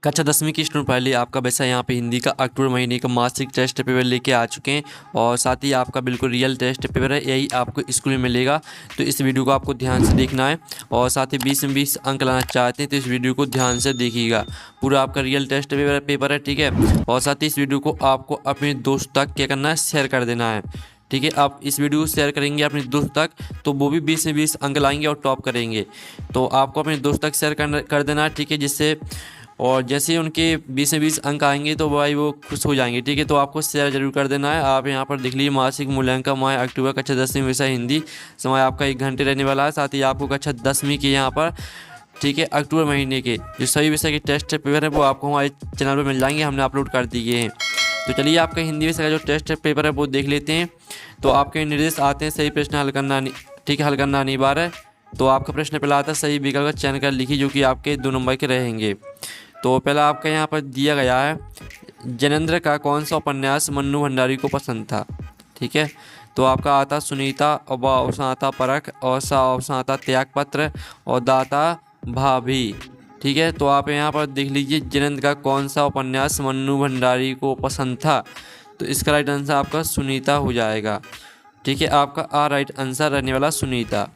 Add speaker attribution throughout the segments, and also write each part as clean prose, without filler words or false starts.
Speaker 1: कक्षा 10वीं की स्टूडेंट पहले आपका वैसा यहाँ पे हिंदी का अक्टूबर महीने का मासिक टेस्ट पेपर लेके आ चुके हैं और साथ ही आपका बिल्कुल रियल टेस्ट पेपर है, यही आपको स्कूल में मिलेगा। तो इस वीडियो को आपको ध्यान से देखना है और साथ ही 20 में 20 अंक लाना चाहते हैं तो इस वीडियो को ध्यान से देखिएगा। पूरा आपका रियल टेस्ट पेपर है, ठीक है। और साथ ही इस वीडियो को आपको अपने दोस्त तक क्या करना है, शेयर कर देना है, ठीक है। आप इस वीडियो को शेयर करेंगे अपने दोस्त तक तो वो भी 20 में 20 अंक लाएंगे और टॉप करेंगे। तो आपको अपने दोस्त तक शेयर कर देना है, ठीक है। जिससे और जैसे ही उनके 20 में 20 अंक आएंगे तो भाई वो खुश हो जाएंगे, ठीक है। तो आपको शेयर जरूर कर देना है। आप यहाँ पर देख लीजिए, मासिक मूल्यांकन माह अक्टूबर कक्षा 10वीं विषय हिंदी, समय आपका 1 घंटे रहने वाला है। साथ ही आपको कक्षा 10वीं के यहाँ पर, ठीक है, अक्टूबर महीने के जो सभी विषय के टेस्ट पेपर है वो आपको हमारे चैनल पर मिल जाएंगे, हमने अपलोड कर दिए हैं। तो चलिए आपका हिंदी विषय का जो टेस्ट पेपर है वो देख लेते हैं। तो आपके निर्देश आते हैं, सही प्रश्न हल करना, ठीक है, हल करना अनिवार्य है। तो आपका प्रश्न पहला आता है, सही विकल्प का चयन कर लिखिए जो कि आपके 2 नंबर के रहेंगे। तो पहला आपका यहाँ पर दिया गया है, जैनेंद्र का कौन सा उपन्यास मन्नू भंडारी को पसंद था, ठीक है। तो आपका आता सुनीता, और ब ऑप्शन आता परख, और सा ऑप्शन आता त्यागपत्र, और दाता भाभी, ठीक है। तो आप यहाँ पर देख लीजिए, जैनेंद्र का कौन सा उपन्यास मन्नू भंडारी को पसंद था, तो इसका राइट आंसर आपका सुनीता हो जाएगा, ठीक है। आपका राइट आंसर रहने वाला सुनीता।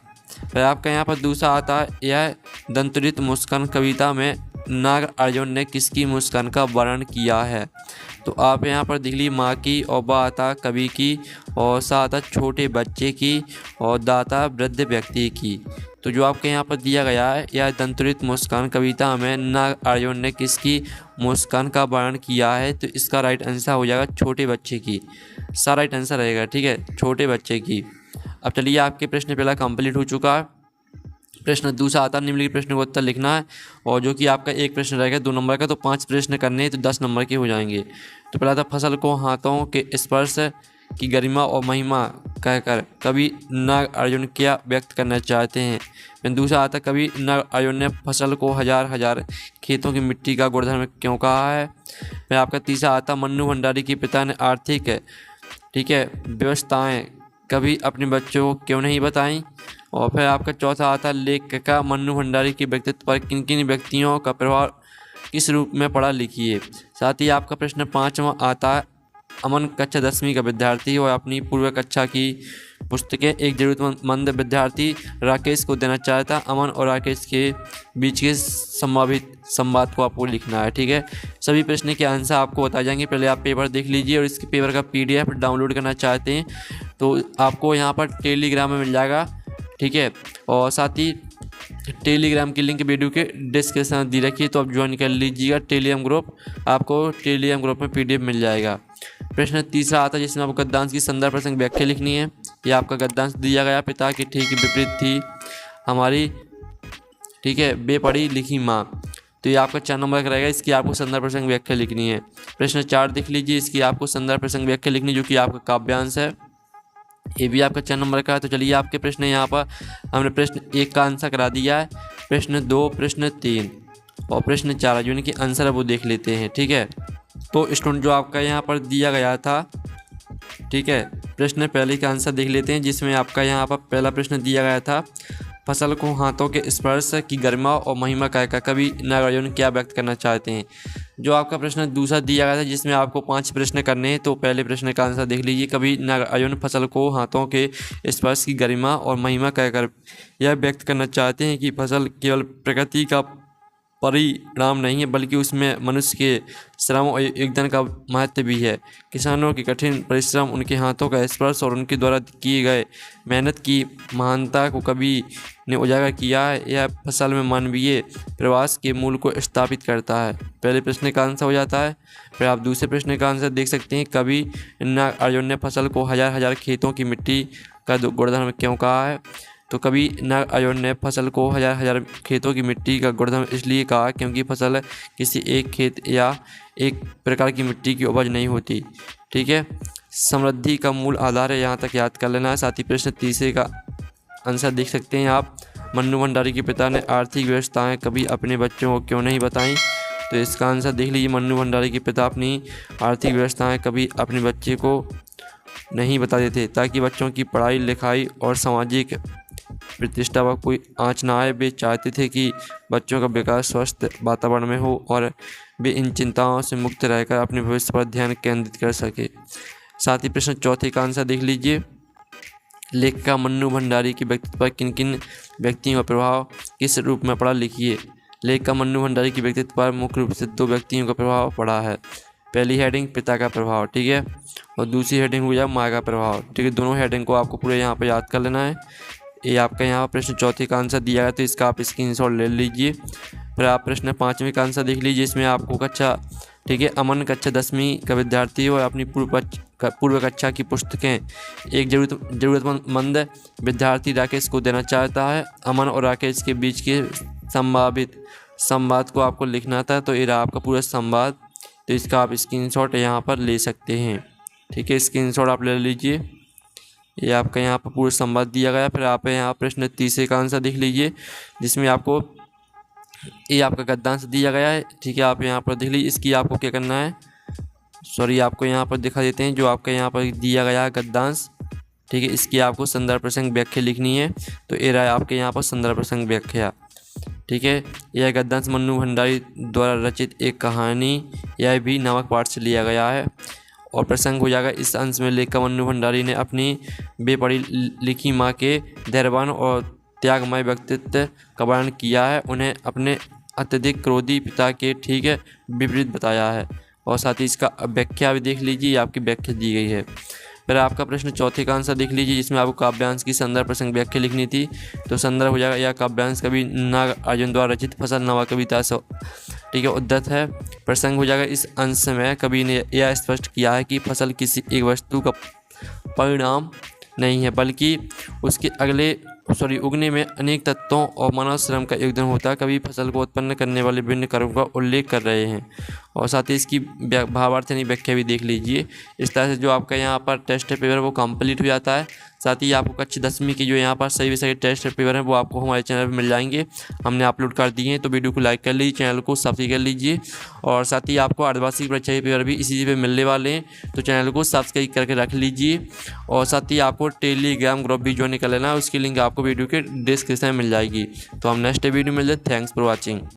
Speaker 1: फिर आपका यहाँ पर दूसरा आता है, यह दंतुरित मुस्कान कविता में नागार्जुन ने किसकी मुस्कान का वर्णन किया है। तो आप यहाँ पर देख लीजिए, माँ की, और बा आता कवि की, और सा आता छोटे बच्चे की, और दाता वृद्ध व्यक्ति की। तो जो आपके यहाँ पर दिया गया है, यह दंतुरित मुस्कान कविता में नागार्जुन ने किसकी मुस्कान का वर्णन किया है, तो इसका राइट आंसर हो जाएगा छोटे बच्चे की। सा राइट आंसर रहेगा, ठीक है, छोटे बच्चे की। अब चलिए, आपके प्रश्न पहला कंप्लीट हो चुका है। प्रश्न दूसरा आता है, निम्नलिखित प्रश्न का उत्तर लिखना है, और जो कि आपका एक प्रश्न रहेगा 2 नंबर का, तो 5 प्रश्न करने हैं तो 10 नंबर के हो जाएंगे। तो पहला था, फसल को हाथों के स्पर्श की गरिमा और महिमा कहकर कवि नागार्जुन क्या व्यक्त करना चाहते हैं। फिर दूसरा आता, कवि नागार्जुन ने फसल को हजार हजार खेतों की मिट्टी का गुणधर्म क्यों कहा है। फिर आपका तीसरा आता, मन्नू भंडारी के पिता ने आर्थिक, ठीक है, व्यवस्थाएँ कभी अपने बच्चों को क्यों नहीं बताई। और फिर आपका चौथा आता, लेखिका मन्नू भंडारी के व्यक्तित्व पर किन किन व्यक्तियों का प्रभाव किस रूप में पड़ा, लिखिए। साथ ही आपका प्रश्न 5वां आता है, अमन कक्षा 10वीं का विद्यार्थी और अपनी पूर्व कक्षा की पुस्तकें एक जरूरतमंद विद्यार्थी राकेश को देना चाहता। अमन और राकेश के बीच के संभावित संवाद को आपको लिखना है, ठीक है। सभी प्रश्न के आंसर आपको बताए जाएंगे। पहले आप पेपर देख लीजिए, और इसके पेपर का PDF डाउनलोड करना चाहते हैं तो आपको यहाँ पर टेलीग्राम में मिल जाएगा, ठीक है। और साथ ही टेलीग्राम की लिंक वीडियो के डिस्क्रिप्शन में दी रखी है, तो आप ज्वाइन कर लीजिएगा टेलीग्राम ग्रुप, आपको टेलीग्राम ग्रुप में PDF मिल जाएगा। प्रश्न तीसरा आता है, जिसमें आपको गद्यांश की संदर्भ प्रसंग व्याख्या लिखनी है। यह आपका गद्यांश दिया गया, पिता की ठीक विपरीत थी हमारी, ठीक है, बेपढ़ी लिखी माँ। तो ये आपका 4 नंबर का रहेगा, इसकी आपको संदर्भ प्रसंग व्याख्या लिखनी है। प्रश्न 4 देख लीजिए, इसकी आपको संदर्भ प्रसंग व्याख्या लिखनी, जो कि आपका काव्यांश है, ये भी आपका 4 नंबर का है। तो चलिए, आपके प्रश्न यहाँ पर हमने प्रश्न 1 का आंसर करा दिया है, प्रश्न 2, प्रश्न 3 और प्रश्न 4 जो इनके आंसर है वो देख लेते हैं, ठीक है। तो स्टूडेंट जो आपका यहाँ पर दिया गया था, ठीक है, प्रश्न पहले का आंसर देख लेते हैं, जिसमें आपका यहाँ पर पहला प्रश्न दिया गया था, फसल को हाथों के स्पर्श की गरिमा और महिमा कहकर कवि नागार्जुन क्या व्यक्त करना चाहते हैं। जो आपका प्रश्न दूसरा दिया गया था, जिसमें आपको 5 प्रश्न करने हैं, तो पहले प्रश्न का आंसर देख लीजिए, कवि नागार्जुन फसल को हाथों के स्पर्श की गरिमा और महिमा कहकर यह व्यक्त करना चाहते हैं कि फसल केवल प्रकृति का परिणाम नहीं है, बल्कि उसमें मनुष्य के श्रम और योगदान का महत्व भी है। किसानों की कठिन परिश्रम, उनके हाथों का स्पर्श और उनके द्वारा किए गए मेहनत की महानता को कवि ने उजागर किया है। यह फसल में मानवीय प्रवास के मूल को स्थापित करता है। पहले प्रश्न का आंसर हो जाता है। फिर आप दूसरे प्रश्न का आंसर देख सकते हैं, कवि नागार्जुन ने फसल को हजार हजार खेतों की मिट्टी का गुणधर्म क्यों कहा है। तो कवि नागार्जुन ने फसल को हजार हजार खेतों की मिट्टी का गुणधर्म इसलिए कहा क्योंकि फसल किसी एक खेत या एक प्रकार की मिट्टी की उपज नहीं होती, ठीक है। समृद्धि का मूल आधार है, यहाँ तक याद कर लेना है। साथ ही प्रश्न तीसरे का आंसर देख सकते हैं आप, मन्नू भंडारी के पिता ने आर्थिक व्यवस्थाएं कभी अपने बच्चों को क्यों नहीं बताईं। तो इसका आंसर देख लीजिए, मन्नू भंडारी के पिता अपनी आर्थिक व्यवस्थाएं कभी अपने बच्चे को नहीं बताते थे, ताकि बच्चों की पढ़ाई लिखाई और सामाजिक प्रतिष्ठा व कोई आँच ना आए। वे चाहते थे कि बच्चों का विकास स्वस्थ वातावरण में हो और वे इन चिंताओं से मुक्त रहकर अपने भविष्य पर ध्यान केंद्रित कर सके। साथ ही प्रश्न चौथे का आंसर देख लीजिए। लेखिका मन्नू भंडारी के व्यक्तित्व पर किन किन व्यक्तियों का प्रभाव किस रूप में पड़ा, लिखिए। लेखिका मन्नू भंडारी के व्यक्तित्व पर मुख्य रूप से 2 व्यक्तियों का प्रभाव पड़ा है। पहली हेडिंग पिता का प्रभाव, ठीक है, और दूसरी हेडिंग हो जाए माँ का प्रभाव, ठीक है। दोनों हेडिंग को आपको पूरे यहाँ पर याद कर लेना है। ये आपका यहाँ प्रश्न चौथे का आंसर दिया गया, तो इसका आप स्क्रीनशॉट ले लीजिए। फिर आप प्रश्न 5वें का आंसर देख लीजिए। इसमें आपको कक्षा, ठीक है, अमन कक्षा 10वीं का विद्यार्थी और अपनी पूर्व कक्षा की पुस्तकें एक जरूरतमंद विद्यार्थी राकेश को देना चाहता है। अमन और राकेश के बीच के संवाद को आपको लिखना था, तो ये रहा आपका पूरा संवाद। तो इसका आप स्क्रीनशॉट यहाँ पर ले सकते हैं, ठीक है, स्क्रीनशॉट आप ले लीजिए। ये आपका यहाँ पर पूरा संवाद दिया गया। फिर आप यहाँ प्रश्न 30 का आंसर देख लीजिए, जिसमें आपको ये आपका गद्यांश दिया गया है, ठीक है। आप यहाँ पर देख लीजिए, इसकी आपको क्या करना है, सॉरी आपको यहाँ पर दिखा देते हैं जो आपका यहाँ पर दिया गया है गद्यांश, ठीक है। इसकी आपको संदर्भ प्रसंग व्याख्या लिखनी है। तो ये रहा आपके यहाँ पर संदर्भ प्रसंग व्याख्या, ठीक है। यह गद्यांश मन्नू भंडारी द्वारा रचित एक कहानी यह भी नामक पाठ से लिया गया है। और प्रसंग हो जाएगा, इस अंश में लेखिका मन्नू भंडारी ने अपनी बेपढ़ी लिखी माँ के धैर्यवान और त्यागमय व्यक्तित्व का वर्णन किया है। उन्हें अपने अत्यधिक क्रोधी पिता के ठीक है विपरीत बताया है। और साथ ही इसका व्याख्या भी देख लीजिए, आपकी व्याख्या दी गई है। फिर आपका प्रश्न चौथे का आंसर देख लीजिए, जिसमें आपको काव्यांश की संदर्भ प्रसंग व्याख्या लिखनी थी। तो संदर्भ हो जाएगा, यह काव्यांश कवि नागार्जुन द्वारा रचित फसल नवा कविता ठीक है उद्धत है। प्रसंग हो जाएगा, इस अंश में कवि ने यह स्पष्ट किया है कि फसल किसी एक वस्तु का परिणाम नहीं है, बल्कि उसके उगने में अनेक तत्वों और मानव श्रम का योगदान होता है। कभी फसल को उत्पन्न करने वाले विभिन्न कर्मों का उल्लेख कर रहे हैं। और साथ ही इसकी भावार्थ यानी व्याख्या भी देख लीजिए। इस तरह से जो आपका यहाँ पर टेस्ट पेपर वो कंप्लीट हो जाता है। साथ ही आपको कक्षा 10वीं की जो यहाँ पर सही विषय के टेस्ट पेपर हैं वो आपको हमारे चैनल पर मिल जाएंगे, हमने अपलोड कर दिए हैं। तो वीडियो को लाइक कर लीजिए, चैनल को सब्सक्राइब कर लीजिए। और साथ ही आपको अर्धवार्षिक परीक्षा के पेपर भी इसी पे मिलने वाले हैं, तो चैनल को सब्सक्राइब करके रख लीजिए। और साथ ही आपको टेलीग्राम ग्रुप भी ज्वाइन कर लेना है, उसकी लिंक आपको वीडियो के डिस्क्रिप्शन में मिल जाएगी। तो हम नेक्स्ट वीडियो में मिलते हैं। Thanks for watching.